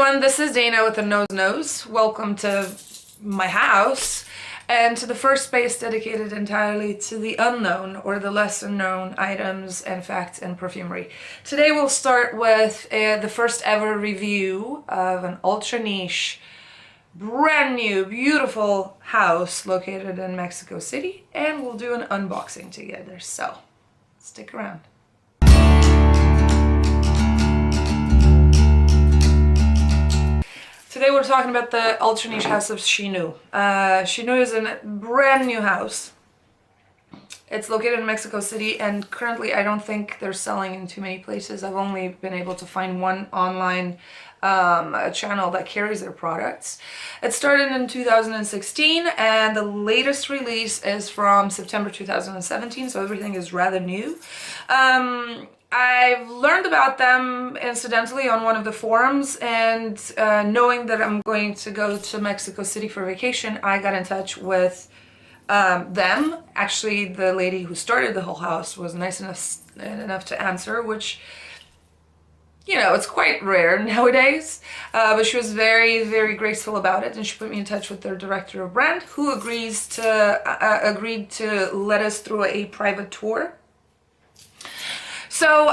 everyone, this is Dana with the Nose. Welcome to my house and to the first space dedicated entirely to the unknown or the lesser known items and facts in perfumery. Today we'll start with the first ever review of an ultra niche, brand new, beautiful house located in Mexico City, and we'll do an unboxing together, so stick around. Today we're talking about the ultra niche house of Xinu. Xinu is a brand new house. It's located in Mexico City, and currently I don't think they're selling in too many places. I've only been able to find one online channel that carries their products. It started in 2016 and the latest release is from September 2017, so everything is rather new. I've learned about them incidentally on one of the forums, and knowing that I'm going to go to Mexico City for vacation, I got in touch with them. Actually, the lady who started the whole house was nice enough to answer, which, you know, it's quite rare nowadays, but she was very, very graceful about it, and she put me in touch with their director of brand, who agreed to let us through a private tour. So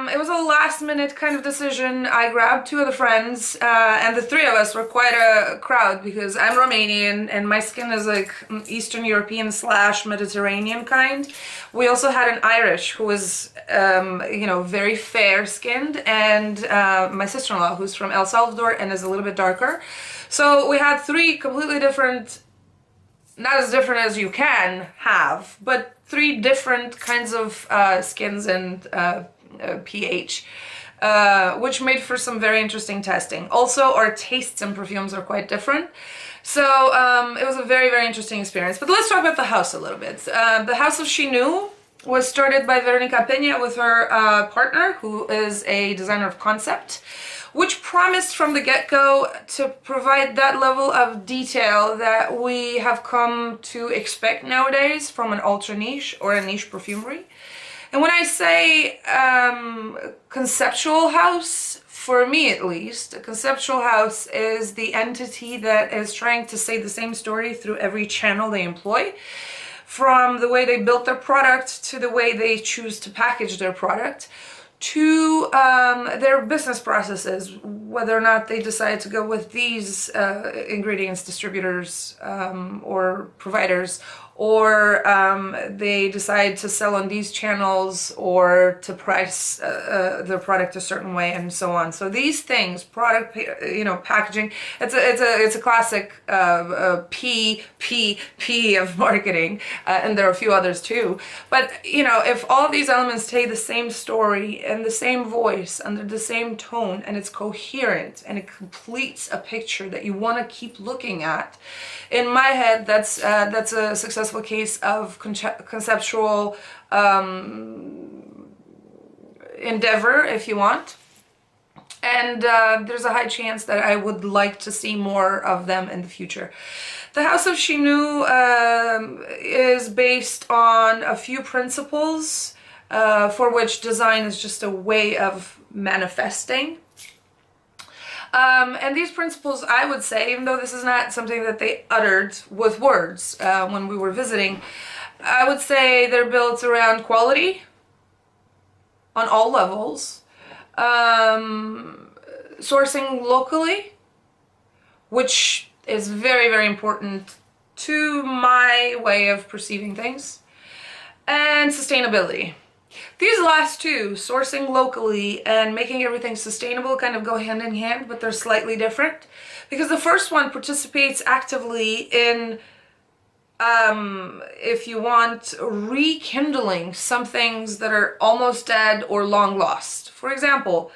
it was a last minute kind of decision. I grabbed two other friends, and the three of us were quite a crowd because I'm Romanian and my skin is like Eastern European / Mediterranean kind. We also had an Irish who was, you know, very fair skinned, and my sister-in-law who's from El Salvador and is a little bit darker. So we had three completely different, not as different as you can have, but three different kinds of skins and pH, which made for some very interesting testing. Also, our tastes in perfumes are quite different. So it was a very, very interesting experience. But let's talk about the house a little bit. The house of Xinu was started by Veronica Peña with her partner, who is a designer of concept, which promised from the get-go to provide that level of detail that we have come to expect nowadays from an ultra niche or a niche perfumery. And when I say conceptual house, for me at least, a conceptual house is the entity that is trying to say the same story through every channel they employ, from the way they built their product to the way they choose to package their product, to their business processes, whether or not they decide to go with these ingredients distributors or providers, or they decide to sell on these channels or to price their product a certain way, and so on. So these things, product, you know, packaging, it's a classic P of marketing, and there are a few others too. But you know, if all of these elements tell the same story and the same voice under the same tone, and it's coherent and it completes a picture that you want to keep looking at, in my head, that's a successful case of conceptual endeavor, if you want. And there's a high chance that I would like to see more of them in the future. The House of Xinu is based on a few principles for which design is just a way of manifesting. And these principles, I would say, even though this is not something that they uttered with words when we were visiting, I would say they're built around quality on all levels, sourcing locally, which is very, very important to my way of perceiving things, and sustainability. These last two, sourcing locally and making everything sustainable, kind of go hand in hand, but they're slightly different. Because the first one participates actively in, if you want, rekindling some things that are almost dead or long lost. For example,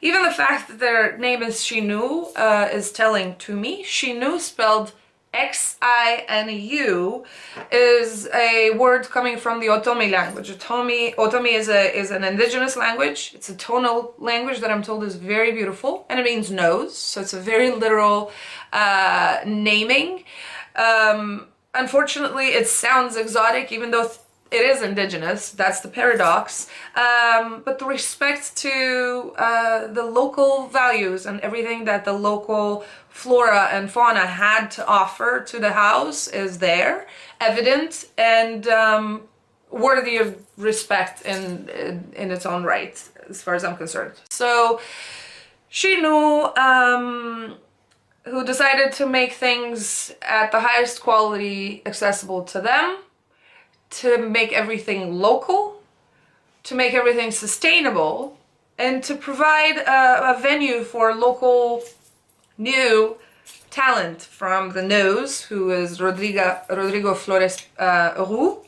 even the fact that their name is Xinu is telling to me. Xinu, spelled Xinu, is a word coming from the Otomi language. Otomi is an indigenous language. It's a tonal language that I'm told is very beautiful, and it means nose, so it's a very literal naming. Unfortunately, it sounds exotic, even though it is indigenous, that's the paradox, but the respect to the local values and everything that the local flora and fauna had to offer to the house is there, evident, and worthy of respect in its own right, as far as I'm concerned. So Xinu, who decided to make things at the highest quality accessible to them, to make everything local, to make everything sustainable, and to provide a venue for local new talent, from the nose, who is Rodrigo Flores Roux,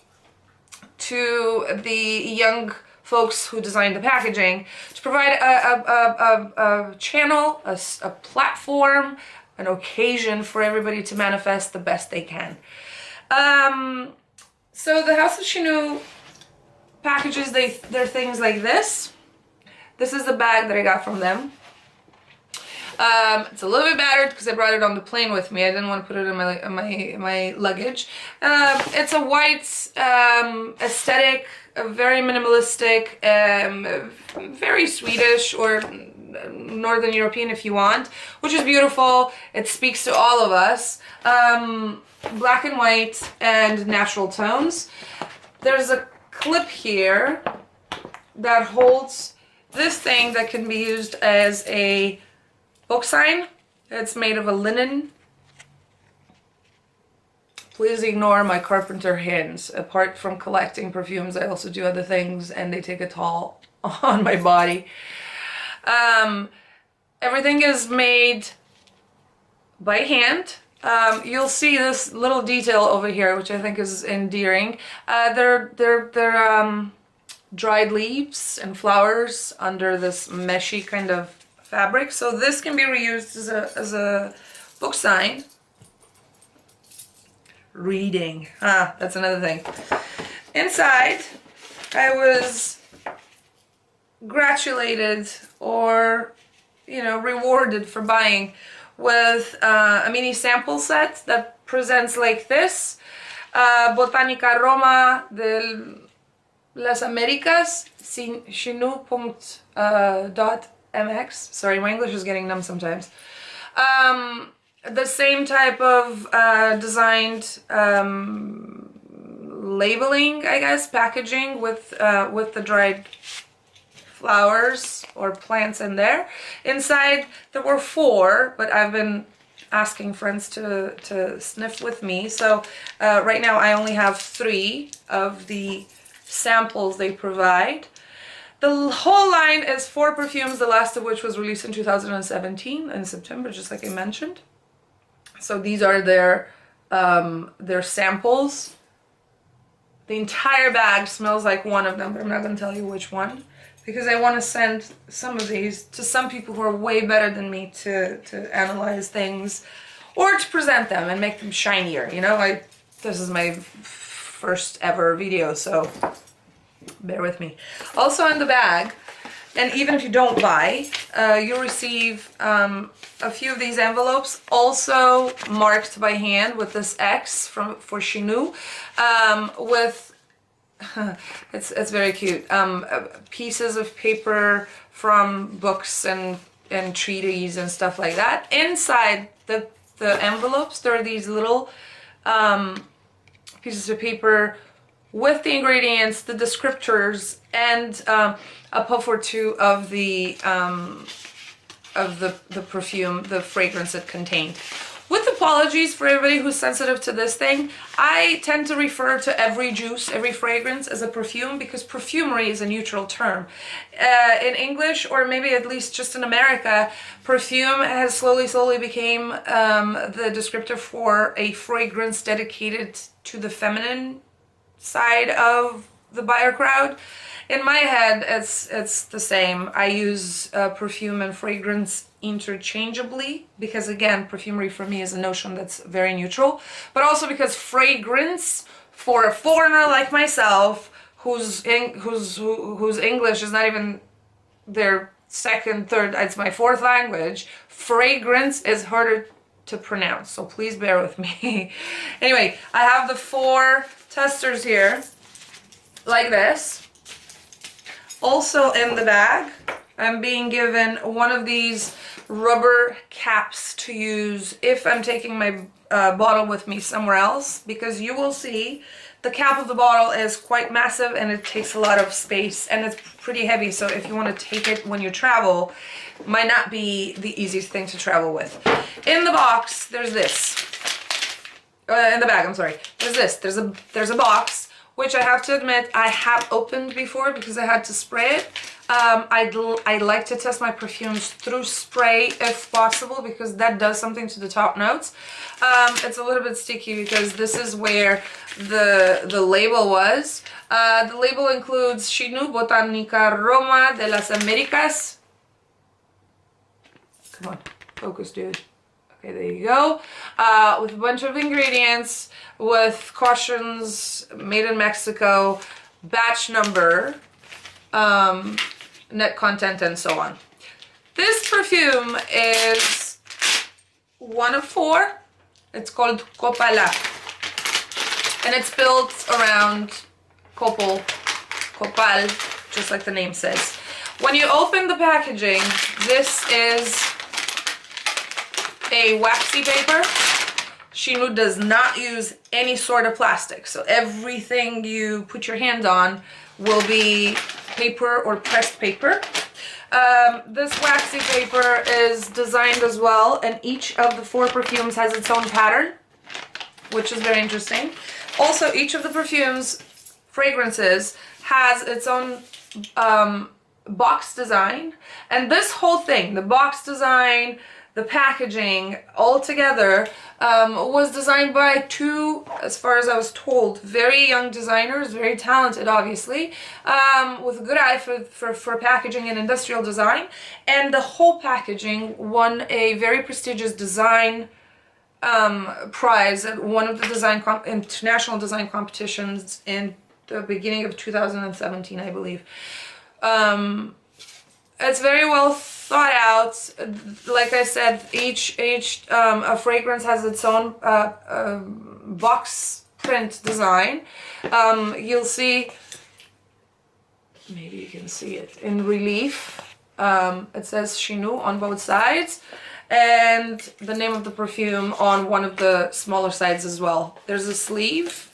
to the young folks who designed the packaging, to provide a channel, a platform, an occasion for everybody to manifest the best they can. So the House of Xinu packages their things like this. This is the bag that I got from them. It's a little bit battered because I brought it on the plane with me. I didn't want to put it in my luggage. It's a white aesthetic, very minimalistic, very Swedish or Northern European if you want, which is beautiful. It speaks to all of us. Black and white and natural tones. There's a clip here that holds this thing that can be used as a book sign. It's made of a linen. Please ignore my carpenter hands. Apart from collecting perfumes, I also do other things, and they take a toll on my body. Everything is made by hand. You'll see this little detail over here, which I think is endearing. They're dried leaves and flowers under this meshy kind of fabric. So this can be reused as a book sign. Reading. That's another thing. Inside, I was gratulated or, rewarded for buying with a mini sample set that presents like this. Botánica Roma de las Américas, Xinu.mx. Sorry, my English is getting numb sometimes. The same type of designed labeling, I guess, packaging with the dried flowers or plants in there. Inside there were 4, but I've been asking friends to sniff with me, so right now I only have 3 of the samples they provide. The whole line is 4 perfumes, the last of which was released in 2017 in September, just like I mentioned. So these are their samples. The entire bag smells like one of them, but I'm not going to tell you which one, because I want to send some of these to some people who are way better than me to analyze things or to present them and make them shinier. This is my first ever video, so bear with me. Also in the bag, and even if you don't buy, you'll receive a few of these envelopes, also marked by hand with this X for Xinu, with it's very cute. Pieces of paper from books and treaties and stuff like that. Inside the envelopes, there are these little pieces of paper with the ingredients, the descriptors, and a puff or 2 of the perfume, the fragrance it contained. With apologies for everybody who's sensitive to this thing, I tend to refer to every juice, every fragrance as a perfume, because perfumery is a neutral term. In English, or maybe at least just in America, perfume has slowly became the descriptor for a fragrance dedicated to the feminine side of the buyer crowd. In my head, it's the same. I use perfume and fragrance interchangeably because, again, perfumery for me is a notion that's very neutral, but also because fragrance for a foreigner like myself, whose English is not even their second, third, it's my 4th language, fragrance is harder to pronounce, so please bear with me. Anyway, I have the 4 testers here. like this. Also in the bag, I'm being given one of these rubber caps to use if I'm taking my bottle with me somewhere else, because you will see the cap of the bottle is quite massive and it takes a lot of space and it's pretty heavy, so if you want to take it when you travel, it might not be the easiest thing to travel with. In the box, there's this. In the bag, I'm sorry. There's this. There's a box, which I have to admit I have opened before because I had to spray it. I like to test my perfumes through spray if possible, because that does something to the top notes. It's a little bit sticky because this is where the label was. The label includes Xinu Botanica Roma de las Americas. Come on, focus, dude. Okay, there you go. With a bunch of ingredients, with cautions, made in Mexico, batch number, net content, and so on. This perfume is one of 4. It's called Copala, and it's built around copal, just like the name says. When you open the packaging, this is a waxy paper. Xinu does not use any sort of plastic, so everything you put your hand on will be paper or pressed paper. This waxy paper is designed as well, and each of the 4 perfumes has its own pattern, which is very interesting. Also, each of the perfumes, fragrances, has its own box design, and this whole thing, the box design, the packaging, all together, was designed by 2, as far as I was told, very young designers, very talented, obviously, with a good eye for packaging and industrial design. And the whole packaging won a very prestigious design prize at one of the international design competitions in the beginning of 2017, I believe. It's very well thought out. Like I said, each a fragrance has its own box print design. You'll see, maybe you can see it in relief. It says Xinu on both sides, and the name of the perfume on one of the smaller sides as well. There's a sleeve.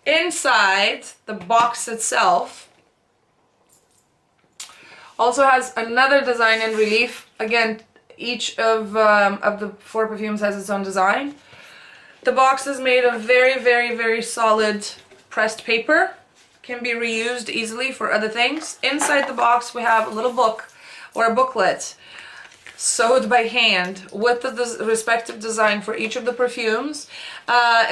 Inside the box itself also has another design in relief. Again, each of the 4 perfumes has its own design. The box is made of very, very, very solid pressed paper. Can be reused easily for other things. Inside the box we have a little book or a booklet sewed by hand with the respective design for each of the perfumes,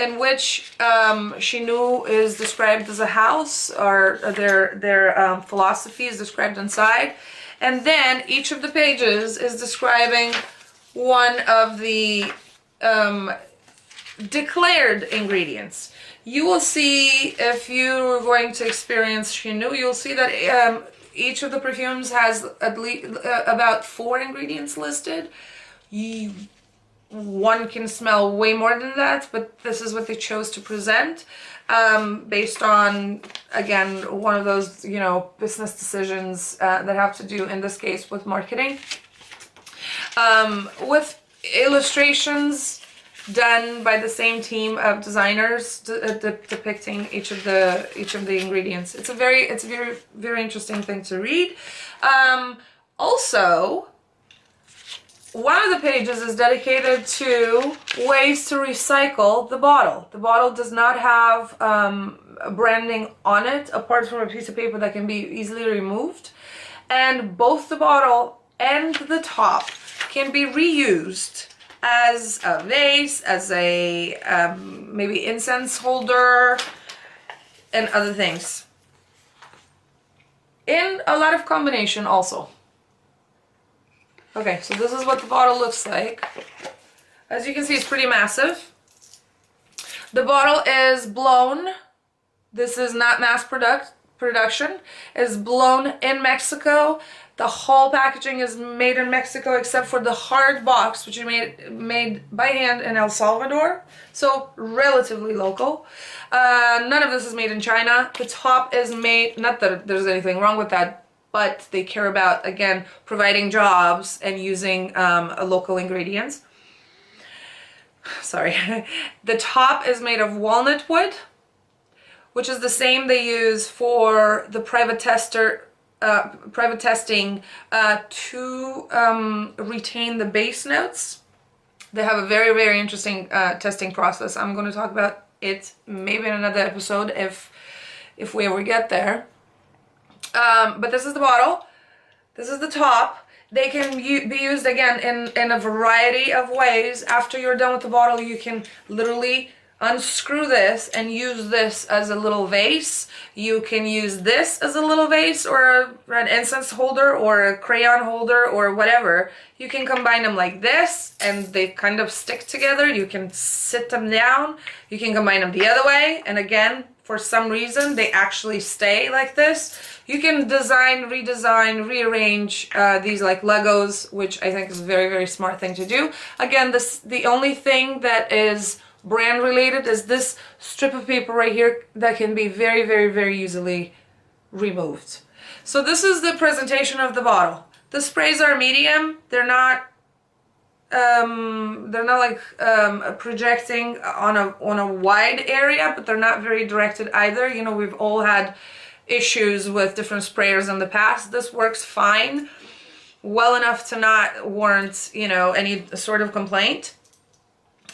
in which Xinu is described as a house, or their philosophy is described inside, and then each of the pages is describing one of the declared ingredients. You will see, if you're going to experience Xinu, you'll see that each of the perfumes has at least about 4 ingredients listed. One can smell way more than that, but this is what they chose to present, based on, again, one of those, business decisions that have to do, in this case, with marketing. With illustrations done by the same team of designers depicting each of the ingredients. It's a very very interesting thing to read. Also, one of the pages is dedicated to ways to recycle the bottle. The bottle does not have branding on it apart from a piece of paper that can be easily removed, and both the bottle and the top can be reused as a vase, as a maybe incense holder, and other things. In a lot of combination also. Okay, so this is what the bottle looks like. As you can see, it's pretty massive. The bottle is blown. This is not mass production. It's blown in Mexico. The whole packaging is made in Mexico except for the hard box, which is made by hand in El Salvador, so relatively local. None of this is made in China. The top is made, not that there's anything wrong with that, but they care about, again, providing jobs and using local ingredients. Sorry. The top is made of walnut wood, which is the same they use for the private testing to retain the base notes. They have a very, very interesting testing process. I'm going to talk about it maybe in another episode if we ever get there. But this is the bottle. This is the top. They can be used again in a variety of ways. After you're done with the bottle, you can literally unscrew this and use this as a little vase. You can use this as a little vase or an incense holder or a crayon holder or whatever. You can combine them like this and they kind of stick together. You can sit them down. You can combine them the other way, and again, for some reason they actually stay like this. You can design, redesign, rearrange these like Legos, which I think is a very, very smart thing to do. Again, the only thing that is brand related is this strip of paper right here that can be very, very, very easily removed. So this is the presentation of the bottle. The sprays are medium. They're not like projecting on a wide area, but they're not very directed either. You know, we've all had issues with different sprayers in the past. This works fine, well enough to not warrant, you know, any sort of complaint.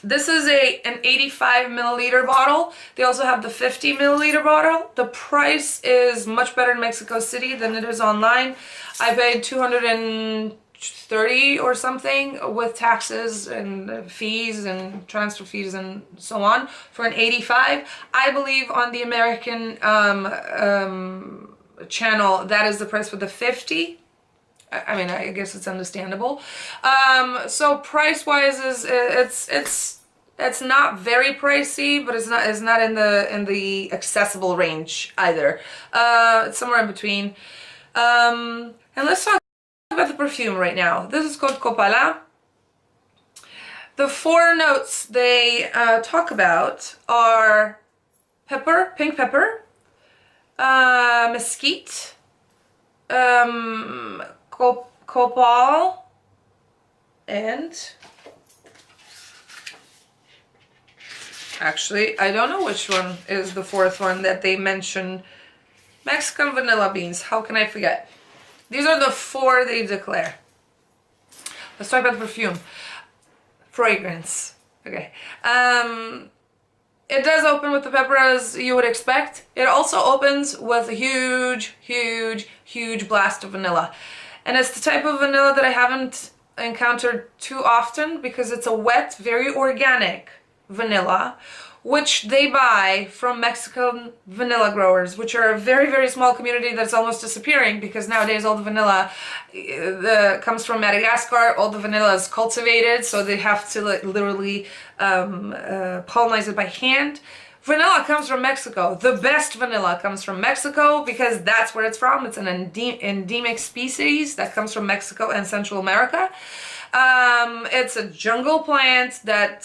This is an 85 milliliter bottle. They also have the 50 milliliter bottle. The price is much better in Mexico City than it is online. I paid $230 or something with taxes and fees and transfer fees and so on for an 85. I believe on the American channel that is the price for the 50. I mean, I guess it's understandable. So price-wise, it's not very pricey, but it's not in the accessible range either. It's somewhere in between. And let's talk about the perfume right now. This is called Copala. The 4 notes they talk about are pepper, pink pepper, mesquite, Copal, and actually I don't know which one is the 4th one that they mention. Mexican vanilla beans. How can I forget? These are the 4 they declare. Let's talk about the perfume. Fragrance. Okay. It does open with the pepper as you would expect. It also opens with a huge, huge, huge blast of vanilla. And it's the type of vanilla that I haven't encountered too often because it's a wet, very organic vanilla, which they buy from Mexican vanilla growers, which are a very, very small community that's almost disappearing because nowadays all the vanilla comes from Madagascar. All the vanilla is cultivated, so they have to literally pollinize it by hand. Vanilla comes from Mexico. The best vanilla comes from Mexico because that's where it's from. It's an endemic species that comes from Mexico and Central America. It's a jungle plant that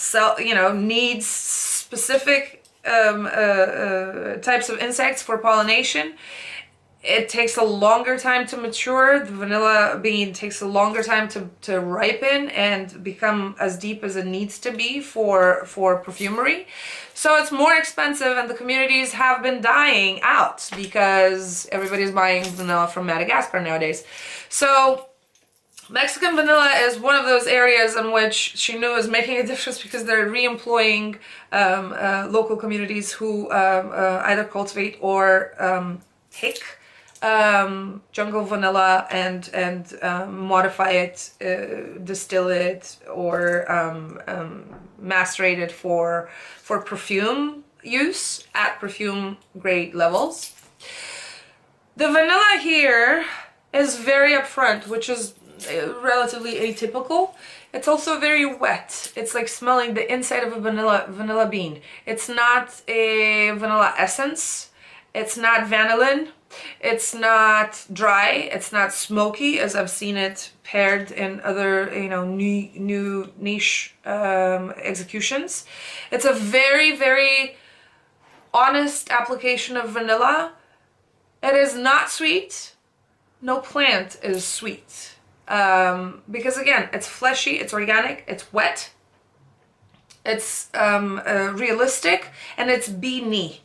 needs specific types of insects for pollination. It takes a longer time to mature. The vanilla bean takes a longer time to ripen and become as deep as it needs to be for perfumery. So it's more expensive, and the communities have been dying out because everybody's buying vanilla from Madagascar nowadays. So Mexican vanilla is one of those areas in which Xinu is making a difference because they're re-employing local communities who either cultivate or pick jungle vanilla and modify it, distill it, or macerate it for perfume use at perfume grade levels. The vanilla here is very upfront, which is relatively atypical. It's also very wet. It's like smelling the inside of a vanilla bean. It's not a vanilla essence. It's not vanillin. It's not dry. It's not smoky, as I've seen it paired in other, you know, new niche executions. It's a very, very honest application of vanilla. It is not sweet. No plant is sweet. Because again, it's fleshy, it's organic, it's wet, it's realistic, and it's beany.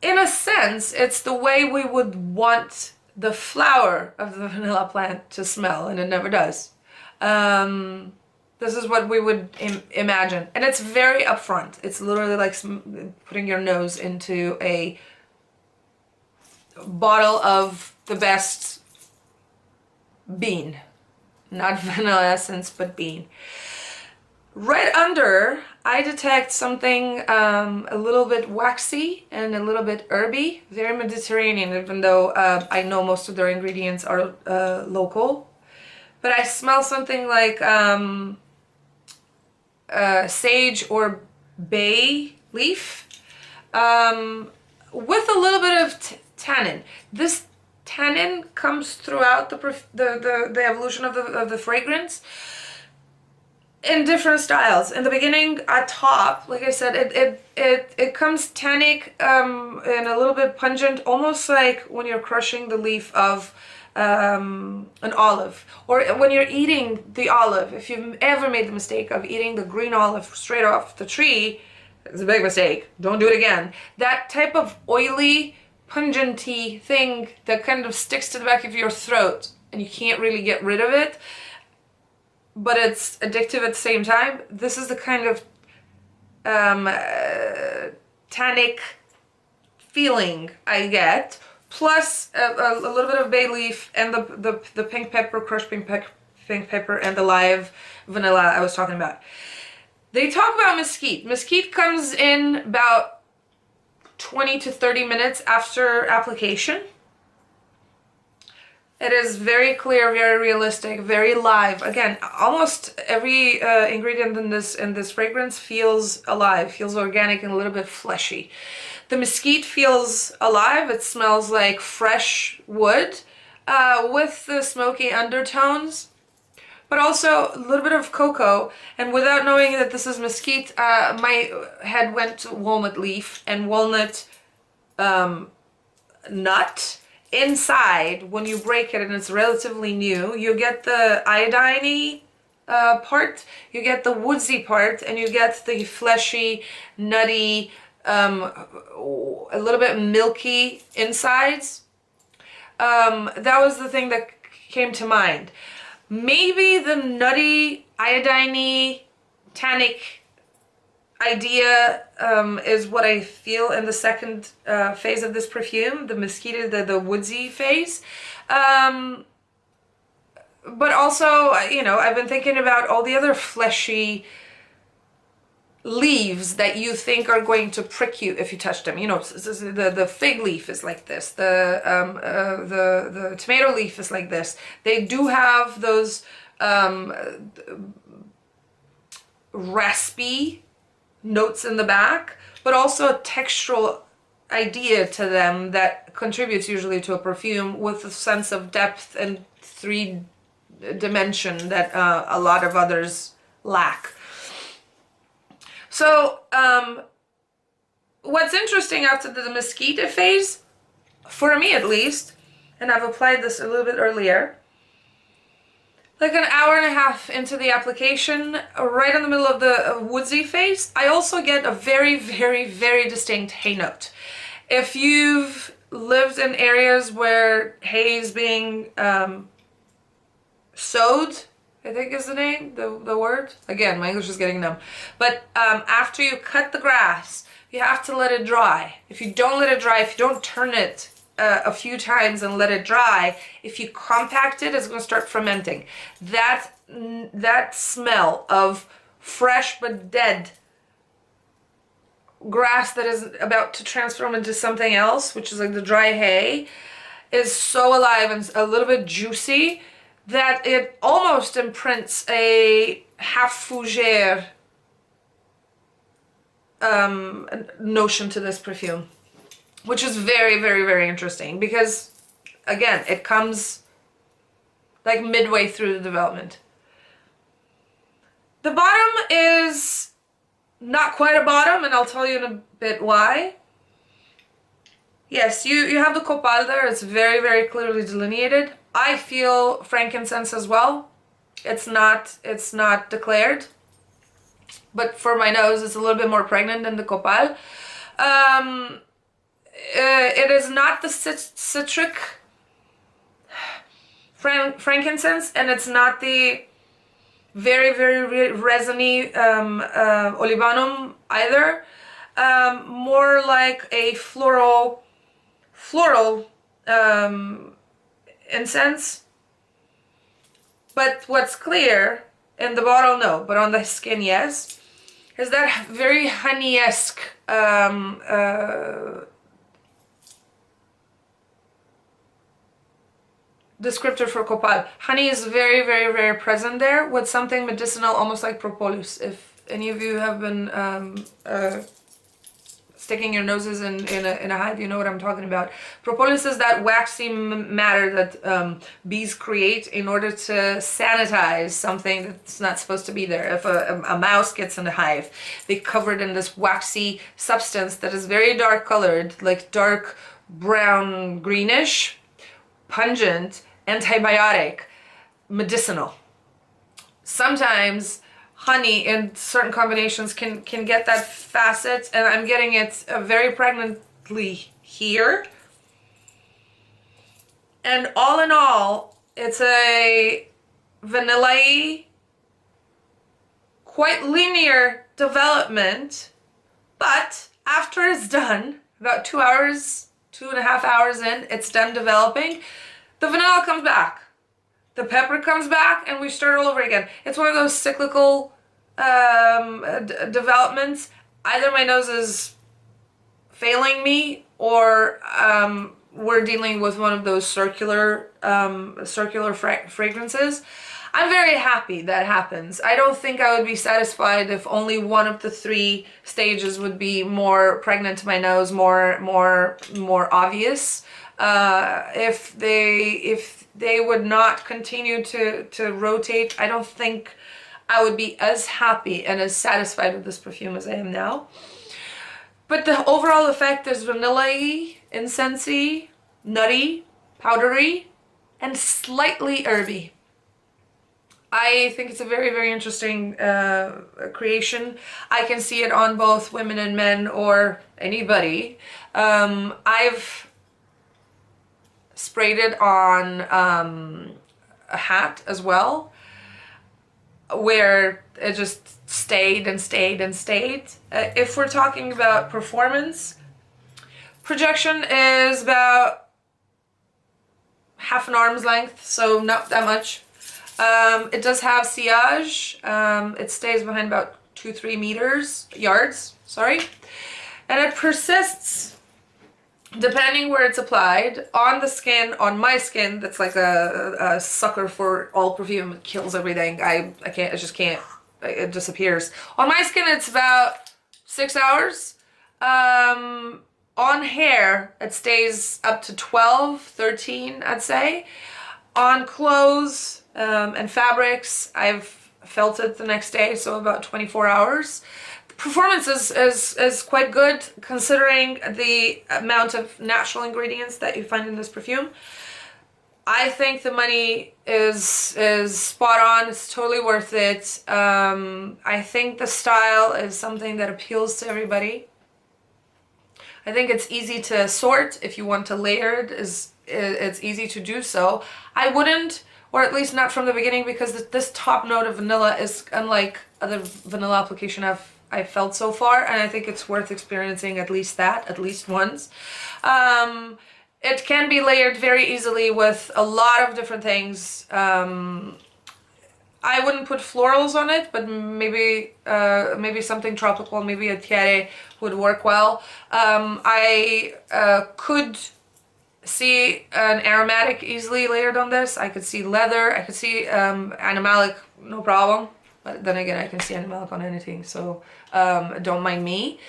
In a sense, it's the way we would want the flower of the vanilla plant to smell, and it never does. This is what we would imagine. And it's very upfront. It's literally like putting your nose into a bottle of the best bean. Not vanilla essence, but bean. Right under, I detect something a little bit waxy and a little bit herby, very Mediterranean, even though I know most of their ingredients are local. But I smell something like sage or bay leaf with a little bit of tannin. This tannin comes throughout the evolution of the fragrance in different styles. In the beginning, at top, like I said, it comes tannic and a little bit pungent, almost like when you're crushing the leaf of an olive, or when you're eating the olive. If you've ever made the mistake of eating the green olive straight off the tree, it's a big mistake. Don't do it again. That type of oily, pungenty thing that kind of sticks to the back of your throat and you can't really get rid of it, but it's addictive at the same time. This is the kind of tannic feeling I get, plus a little bit of bay leaf and the pink pepper, crushed pink pepper, and the live vanilla I was talking about. They talk about mesquite. Mesquite comes in about 20 to 30 minutes after application. It is very clear, very realistic, very live. Again, almost every ingredient in this fragrance feels alive, feels organic and a little bit fleshy. The mesquite feels alive. It smells like fresh wood with the smoky undertones, but also a little bit of cocoa. And without knowing that this is mesquite, my head went to walnut leaf and walnut nut. Inside, when you break it and it's relatively new, you get the iodine-y part, you get the woodsy part, and you get the fleshy, nutty, a little bit milky insides. That was the thing that came to mind. Maybe the nutty, iodine-y, tannic idea is what I feel in the second phase of this perfume, the mesquite, the woodsy phase. But also, you know, I've been thinking about all the other fleshy leaves that you think are going to prick you if you touch them. You know, the fig leaf is like this. The tomato leaf is like this. They do have those raspy notes in the back, but also a textural idea to them that contributes usually to a perfume with a sense of depth and three dimension that a lot of others lack. So what's interesting after the mesquite phase, for me at least, and I've applied this a little bit earlier, like an hour and a half into the application, right in the middle of the woodsy phase, I also get a very, very, very distinct hay note. If you've lived in areas where hay is being sowed, I think is the name, the word. Again, my English is getting numb. But after you cut the grass, you have to let it dry. If you don't let it dry, if you don't turn it a few times and let it dry, if you compact it, it's going to start fermenting. That smell of fresh but dead grass that is about to transform into something else, which is like the dry hay, is so alive and a little bit juicy that it almost imprints a half fougere notion to this perfume. which is very, very, very interesting because, again, it comes like midway through the development. The bottom is not quite a bottom, and I'll tell you in a bit why. Yes, you have the Copala there. It's very, very clearly delineated. I feel frankincense as well. It's not declared, but for my nose, it's a little bit more pregnant than the Copala. It is not the citric frankincense, and it's not the very, very resiny olibanum either. More like a floral incense. But what's clear in the bottle, no, but on the skin, yes, is that very honey-esque descriptor for Copala. Honey is very, very, very present there with something medicinal, almost like propolis. If any of you have been sticking your noses in a hive, you know what I'm talking about. Propolis is that waxy matter that bees create in order to sanitize something that's not supposed to be there. If a mouse gets in the hive, they cover it in this waxy substance that is very dark colored, like dark brown greenish, pungent, antibiotic, medicinal. Sometimes honey in certain combinations can get that facet, and I'm getting it very pregnantly here. And all in all, it's a vanilla-y, quite linear development, but after it's done, about 2 hours, 2.5 hours in, it's done developing, the vanilla comes back. The pepper comes back, and we start all over again. It's one of those cyclical developments. Either my nose is failing me, or we're dealing with one of those circular fragrances. I'm very happy that happens. I don't think I would be satisfied if only one of the 3 stages would be more pregnant to my nose, more obvious. If they would not continue to rotate, I don't think I would be as happy and as satisfied with this perfume as I am now. But the overall effect is vanilla-y, incensey, nutty, powdery, and slightly herby. I think it's a very, very interesting creation. I can see it on both women and men, or anybody. I've sprayed it on a hat as well, where it just stayed and stayed and stayed. If we're talking about performance, projection is about half an arm's length, so not that much. It does have sillage. It stays behind about 2-3 yards, and it persists depending where it's applied on the skin. On my skin, that's like a sucker for all perfume. It kills everything. I can't. I just can't. It disappears. On my skin, it's about 6 hours. On hair, it stays up to 12, 13, I'd say. On clothes and fabrics, I've felt it the next day, so about 24 hours. The performance is quite good considering the amount of natural ingredients that you find in this perfume. I think the money is spot on. It's totally worth it. I think the style is something that appeals to everybody. I think it's easy to sort. If you want to layer it, it's easy to do so. I wouldn't, or at least not from the beginning, because this top note of vanilla is unlike other vanilla application I've felt so far, and I think it's worth experiencing at least once. It can be layered very easily with a lot of different things. I wouldn't put florals on it, but maybe something tropical, maybe a tiare would work well. I could see an aromatic easily layered on this. I could see leather. I could see animalic, no problem. But then again, I can see animalic on anything, so don't mind me.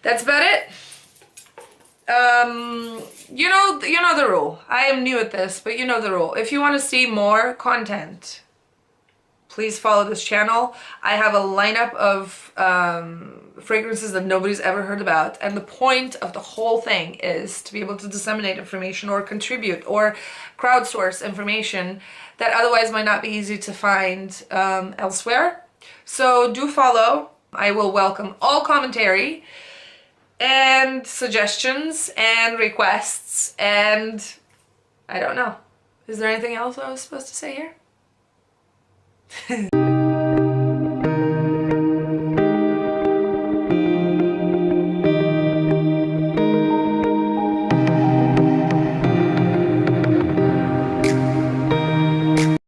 That's about it. You know the rule. I am new at this, but you know the rule. If you want to see more content, please follow this channel. I have a lineup of fragrances that nobody's ever heard about, and the point of the whole thing is to be able to disseminate information or contribute or crowdsource information that otherwise might not be easy to find elsewhere. So do follow. I will welcome all commentary and suggestions and requests, and I don't know. Is there anything else I was supposed to say here?